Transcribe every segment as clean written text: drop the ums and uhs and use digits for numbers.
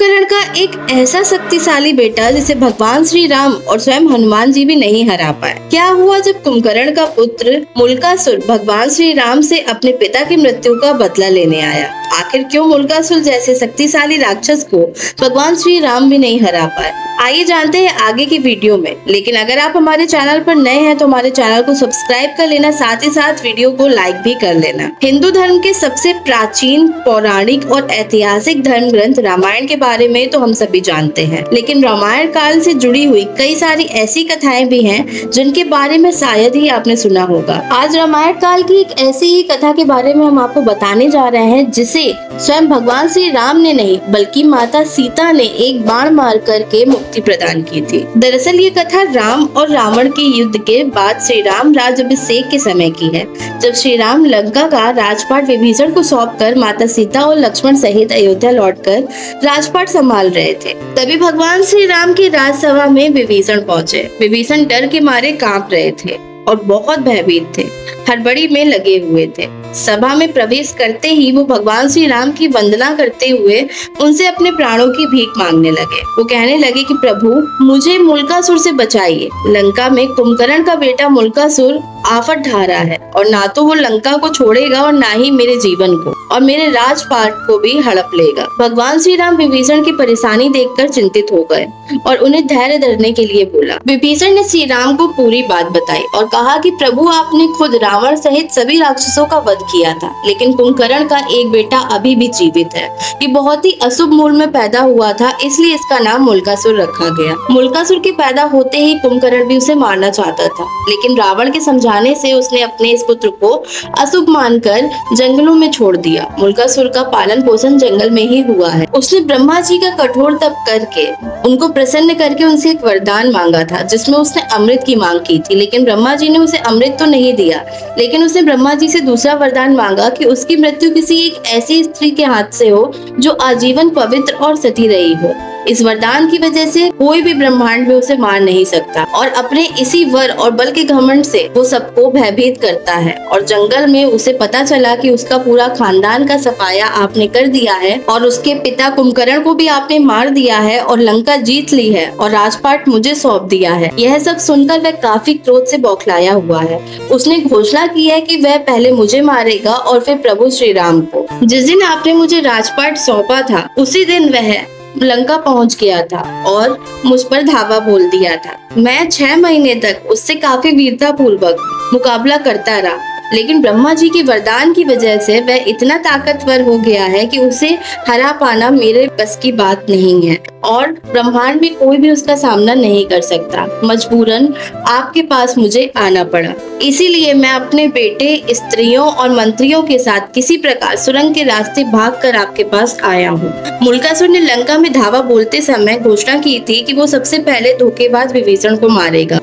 कुंभकर्ण का एक ऐसा शक्तिशाली बेटा जिसे भगवान श्री राम और स्वयं हनुमान जी भी नहीं हरा पाए। क्या हुआ जब कुंभकर्ण का पुत्र मुल्कासुर भगवान श्री राम से अपने पिता की मृत्यु का बदला लेने आया? आखिर क्यों मुल्कासुर जैसे शक्तिशाली राक्षस को भगवान श्री राम भी नहीं हरा पाए? आइए जानते हैं आगे की वीडियो में। लेकिन अगर आप हमारे चैनल पर नए हैं तो हमारे चैनल को सब्सक्राइब कर लेना, साथ ही साथ वीडियो को लाइक भी कर लेना। हिंदू धर्म के सबसे प्राचीन पौराणिक और ऐतिहासिक धर्म ग्रंथ रामायण के बारे में तो हम सभी जानते हैं, लेकिन रामायण काल से जुड़ी हुई कई सारी ऐसी कथाएं भी हैं जिनके बारे में शायद ही आपने सुना होगा। आज रामायण काल की एक ऐसी ही कथा के बारे में हम आपको बताने जा रहे हैं जिसे स्वयं भगवान श्री राम ने नहीं बल्कि माता सीता ने एक बाण मार करके मुक्ति प्रदान की थी। दरअसल ये कथा राम और रावण के युद्ध के बाद श्री राम राज्याभिषेक के समय की है, जब श्री राम लंका का राजपाट विभीषण को सौंपकर माता सीता और लक्ष्मण सहित अयोध्या लौटकर राजपाट संभाल रहे थे। तभी भगवान श्री राम की राजसभा में विभीषण पहुंचे। विभीषण डर के मारे कांप रहे थे और बहुत भयभीत थे, हड़बड़ी में लगे हुए थे। सभा में प्रवेश करते ही वो भगवान श्री राम की वंदना करते हुए उनसे अपने प्राणों की भीख मांगने लगे। वो कहने लगे कि प्रभु मुझे मुल्कासुर से बचाइए। लंका में कुंभकर्ण का बेटा मुल्कासुर आफत ढा रहा है और ना तो वो लंका को छोड़ेगा और ना ही मेरे जीवन को और मेरे राजपाट को भी हड़प लेगा। भगवान श्री राम विभीषण की परेशानी देखकर चिंतित हो गए और उन्हें धैर्य धरने के लिए बोला। विभीषण ने श्री राम को पूरी बात बताई और कहा कि प्रभु आपने खुद रावण सहित सभी राक्षसों का वध किया था, लेकिन कुंभकर्ण का एक बेटा अभी भी जीवित है। ये बहुत ही अशुभ मूल में पैदा हुआ था, इसलिए इसका नाम मुल्कासुर रखा गया। मुल्कासुर के पैदा होते ही कुंभकर्ण भी उसे मारना चाहता था, लेकिन रावण के समझाने से उसने अपने इस पुत्र को अशुभ मानकर जंगलों में छोड़ दिया। मुल्कासुर का पालन पोषण जंगल में ही हुआ है। उसने ब्रह्मा जी का कठोर तप करके उनको प्रसन्न करके उनसे एक वरदान मांगा था, जिसमें उसने अमृत की मांग की थी, लेकिन ब्रह्मा जी ने उसे अमृत तो नहीं दिया, लेकिन उसने ब्रह्मा जी से दूसरा वरदान मांगा कि उसकी मृत्यु किसी एक ऐसी स्त्री के हाथ से हो जो आजीवन पवित्र और सती रही हो। इस वरदान की वजह से कोई भी ब्रह्मांड में उसे मार नहीं सकता और अपने इसी वर और बल के घमंड से वो सबको भयभीत करता है। और जंगल में उसे पता चला कि उसका पूरा खानदान का सफाया आपने कर दिया है और उसके पिता कुंभकर्ण को भी आपने मार दिया है और लंका जीत ली है और राजपाट मुझे सौंप दिया है। यह सब सुनकर वह काफी क्रोध से बौखलाया हुआ है। उसने घोषणा की है कि वह पहले मुझे मारेगा और फिर प्रभु श्री राम को। जिस दिन आपने मुझे राजपाट सौंपा था उसी दिन वह लंका पहुंच गया था और मुझ पर धावा बोल दिया था। मैं 6 महीने तक उससे काफी वीरता पूर्वक मुकाबला करता रहा, लेकिन ब्रह्मा जी के वरदान की वजह से वह इतना ताकतवर हो गया है कि उसे हरा पाना मेरे बस की बात नहीं है और ब्रह्मांड में कोई भी उसका सामना नहीं कर सकता। मजबूरन आपके पास मुझे आना पड़ा, इसीलिए मैं अपने बेटे, स्त्रियों और मंत्रियों के साथ किसी प्रकार सुरंग के रास्ते भागकर आपके पास आया हूँ। मुल्कासुर ने लंका में धावा बोलते समय घोषणा की थी कि वो सबसे पहले धोखेबाज विभीषण को मारेगा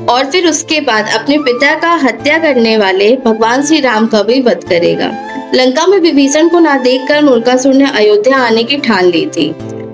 और फिर उसके बाद अपने पिता का हत्या करने वाले भगवान श्री राम का भी वध करेगा। लंका में विभीषण को ना देखकर मुल्कासुर ने अयोध्या आने की ठान ली थी।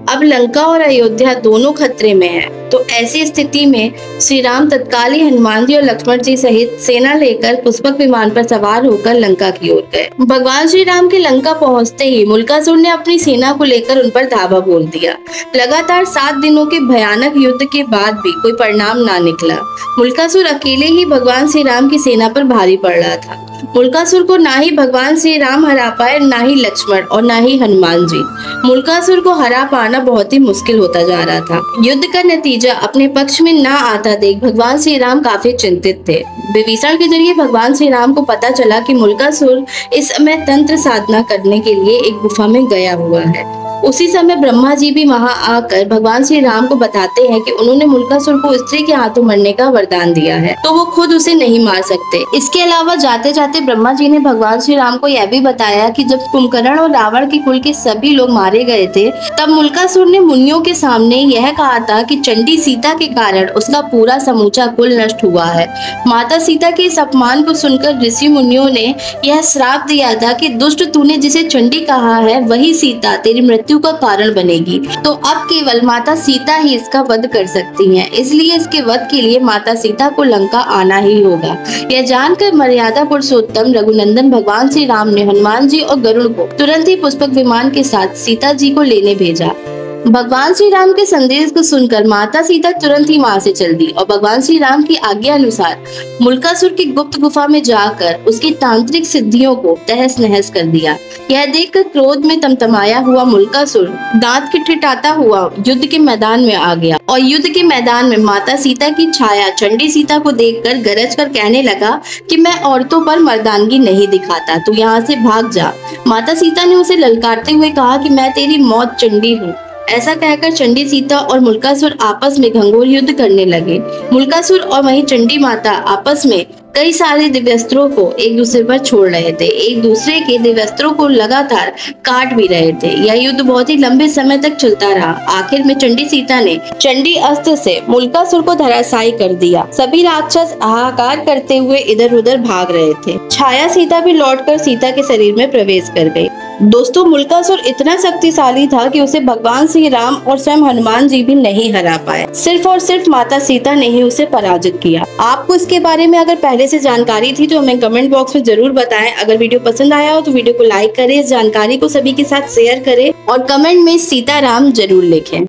अब लंका और अयोध्या दोनों खतरे में है, तो ऐसी स्थिति में श्री राम तत्काल ही हनुमान जी और लक्ष्मण जी सहित सेना लेकर पुष्पक विमान पर सवार होकर लंका की ओर गए। भगवान श्री राम के लंका पहुंचते ही मुल्कासुर ने अपनी सेना को लेकर उन पर धावा बोल दिया। लगातार 7 दिनों के भयानक युद्ध के बाद भी कोई परिणाम ना निकला। मुल्कासुर अकेले ही भगवान श्री राम की सेना पर भारी पड़ रहा था। मुल्कासुर को ना ही भगवान श्री राम हरा पाए, ना ही लक्ष्मण और ना ही हनुमान जी। मुल्कासुर को हरा पाना बहुत ही मुश्किल होता जा रहा था। युद्ध का नतीजा अपने पक्ष में ना आता देख भगवान श्री राम काफी चिंतित थे। विभीषण के जरिए भगवान श्री राम को पता चला कि मुल्कासुर इस समय तंत्र साधना करने के लिए एक गुफा में गया हुआ है। उसी समय ब्रह्मा जी भी वहां आकर भगवान श्री राम को बताते हैं कि उन्होंने मुल्कासुर को स्त्री के हाथों मरने का वरदान दिया है, तो वो खुद उसे नहीं मार सकते। इसके अलावा जाते जाते ब्रह्मा जी ने भगवान श्री राम को यह भी बताया कि जब कुंभकर्ण और रावण के कुल के सभी लोग मारे गए थे, तब मुल्कासुर ने मुनियों के सामने यह कहा था कि चंडी सीता के कारण उसका पूरा समूचा कुल नष्ट हुआ है। माता सीता के इस अपमान को सुनकर ऋषि मुनियों ने यह श्राप दिया था कि दुष्ट तूने जिसे चंडी कहा है वही सीता तेरी मृत्यु का कारण बनेगी, तो अब केवल माता सीता ही इसका वध कर सकती हैं, इसलिए इसके वध के लिए माता सीता को लंका आना ही होगा। यह जानकर मर्यादा पुरुषोत्तम रघुनंदन भगवान श्री राम ने हनुमान जी और गरुड़ को तुरंत ही पुष्पक विमान के साथ सीता जी को लेने भेजा। भगवान श्री राम के संदेश को सुनकर माता सीता तुरंत ही वहां से चल दी और भगवान श्री राम की आज्ञा अनुसार मुल्कासुर की गुप्त गुफा में जाकर उसकी तांत्रिक सिद्धियों को तहस नहस कर दिया। यह देखकर क्रोध में तमतमाया हुआ मुल्कासुर दांत खिटखिटाता हुआ युद्ध के मैदान में आ गया और युद्ध के मैदान में माता सीता की छाया चंडी सीता को देखकर गरज कर कहने लगा कि मैं औरतों पर मर्दानगी नहीं दिखाता, तू यहाँ से भाग जा। माता सीता ने उसे ललकारते हुए कहा कि मैं तेरी मौत चंडी हूँ। ऐसा कहकर चंडी सीता और मुल्कासुर आपस में घंघोर युद्ध करने लगे। मुल्कासुर और वहीं चंडी माता आपस में कई सारे दिव्यास्त्रों को एक दूसरे पर छोड़ रहे थे, एक दूसरे के दिव्यास्त्रों को लगातार काट भी रहे थे। यह युद्ध बहुत ही लंबे समय तक चलता रहा। आखिर में चंडी सीता ने चंडी अस्त्र से मुल्कासुर को धराशायी कर दिया। सभी राक्षस हाहाकार करते हुए इधर उधर भाग रहे थे। छाया सीता भी लौटकर सीता के शरीर में प्रवेश कर गई। दोस्तों, मुल्कासुर इतना शक्तिशाली था कि उसे भगवान श्री राम और स्वयं हनुमान जी भी नहीं हरा पाए। सिर्फ और सिर्फ माता सीता ने ही उसे पराजित किया। आपको इसके बारे में अगर पहले से जानकारी थी तो हमें कमेंट बॉक्स में जरूर बताएं। अगर वीडियो पसंद आया हो तो वीडियो को लाइक करें, इस जानकारी को सभी के साथ शेयर करें और कमेंट में सीताराम जरूर लिखें।